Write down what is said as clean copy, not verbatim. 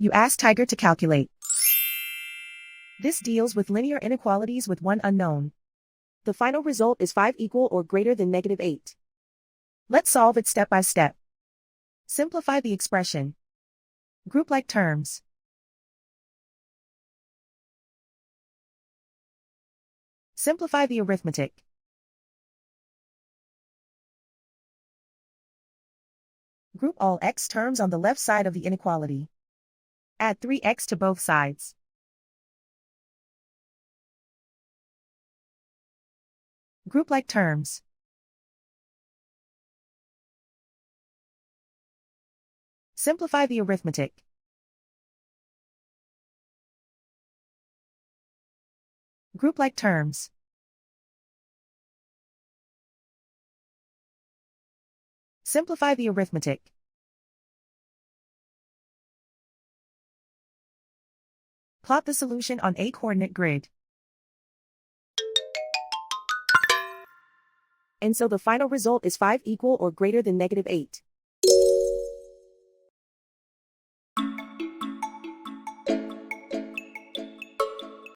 You ask Tiger to calculate. This deals with linear inequalities with one unknown. The final result is 5 equal or greater than -8. Let's solve it step by step. Simplify the expression. Group like terms. Simplify the arithmetic. Group all x terms on the left side of the inequality. Add 3x to both sides. Group like terms. Simplify the arithmetic. Group like terms. Simplify the arithmetic. Plot the solution on a coordinate grid. And so the final result is 5 equal or greater than -8.